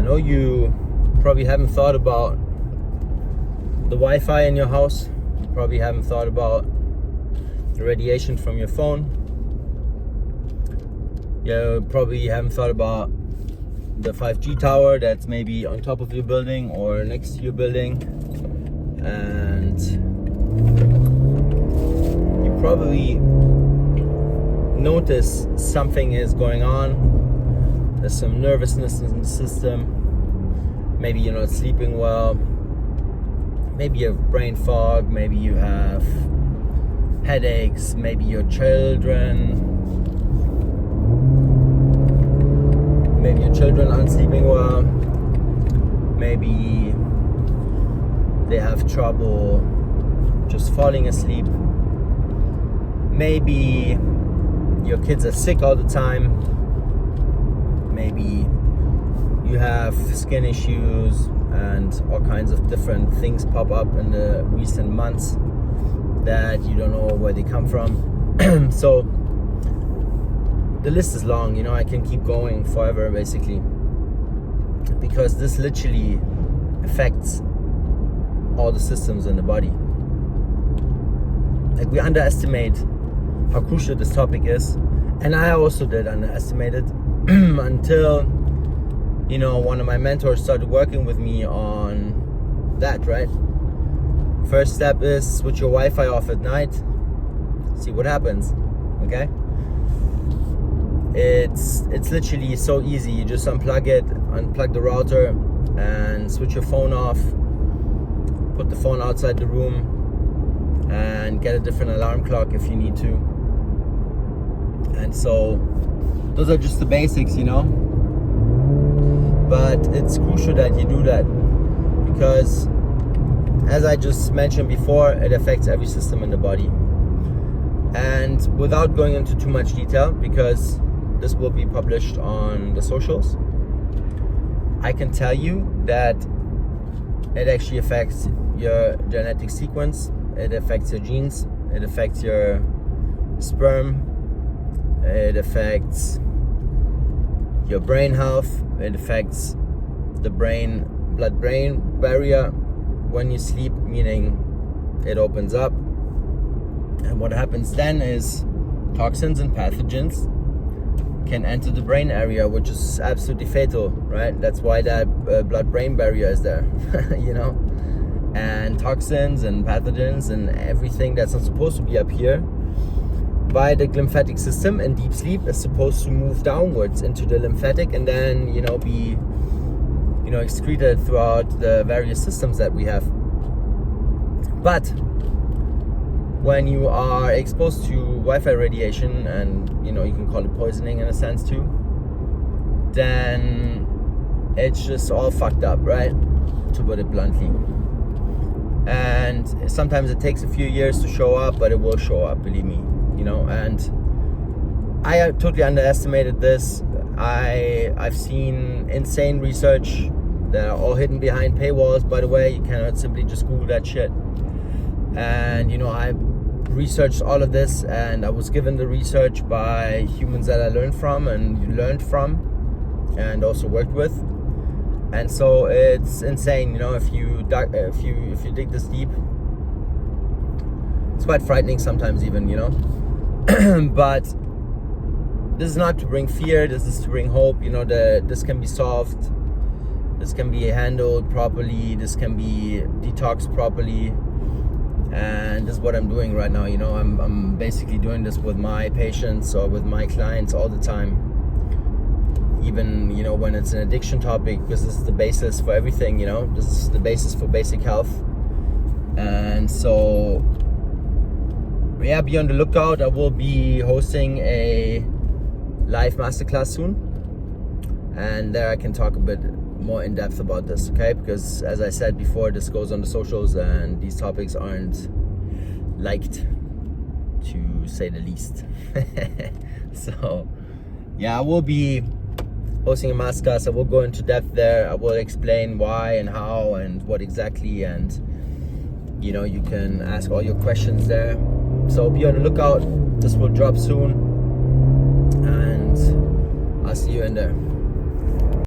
know you probably haven't thought about the Wi-Fi in your house. You probably haven't thought about the radiation from your phone. You probably haven't thought about the 5G tower that's maybe on top of your building or next to your building. And you probably notice something is going on. There's some nervousness in the system. Maybe you're not sleeping well. Maybe you have brain fog. Maybe you have headaches. Maybe your children aren't sleeping well. Maybe they have trouble just falling asleep. Maybe your kids are sick all the time. Maybe you have skin issues and all kinds of different things pop up in the recent months that you don't know where they come from. So the list is long, you know, I can keep going forever basically, because this literally affects all the systems in the body. Like, we underestimate how crucial this topic is, and I also did underestimate it until, you know, one of my mentors started working with me on that, right? First step is switch your Wi-Fi off at night, see what happens, okay? It's literally so easy. You just unplug it, unplug the router, and switch your phone off. Put the phone outside the room and get a different alarm clock if you need to. And so those are just the basics, you know. But it's crucial that you do that, because as I just mentioned before, it affects every system in the body. And without going into too much detail, because this will be published on the socials, I can tell you that it actually affects your genetic sequence, it affects your genes, it affects your sperm, it affects your brain health, it affects the blood-brain barrier when you sleep, meaning it opens up. And what happens then is toxins and pathogens can enter the brain area, which is absolutely fatal, right? That's why that blood-brain barrier is there, you know? And toxins and pathogens and everything that's not supposed to be up here by the lymphatic system in deep sleep is supposed to move downwards into the lymphatic and then, you know, be, you know, excreted throughout the various systems that we have. But when you are exposed to Wi-Fi radiation, and you know, you can call it poisoning in a sense too, then it's just all fucked up, right? To put it bluntly. And sometimes it takes a few years to show up, but it will show up, believe me, you know. And I totally underestimated this. I've seen insane research that are all hidden behind paywalls, by the way. You cannot simply just Google that shit. And you know, I researched all of this, and I was given the research by humans that I learned from and also worked with. And so it's insane, you know, if you dig this deep. It's quite frightening sometimes even, you know. But this is not to bring fear, this is to bring hope, you know. This can be solved, this can be handled properly, this can be detoxed properly. And this is what I'm doing right now, you know. I'm basically doing this with my patients or with my clients all the time, even, you know, when it's an addiction topic, because this is the basis for everything, you know. This is the basis for basic health. And so yeah, be on the lookout. I will be hosting a live masterclass soon, and there I can talk a bit more in depth about this, okay? Because as I said before, this goes on the socials and these topics aren't liked, to say the least. So yeah, I will be hosting a masterclass. I will go into depth there. I will explain why and how and what exactly, and you know, you can ask all your questions there. So be on the lookout. This will drop soon, and I'll see you in there.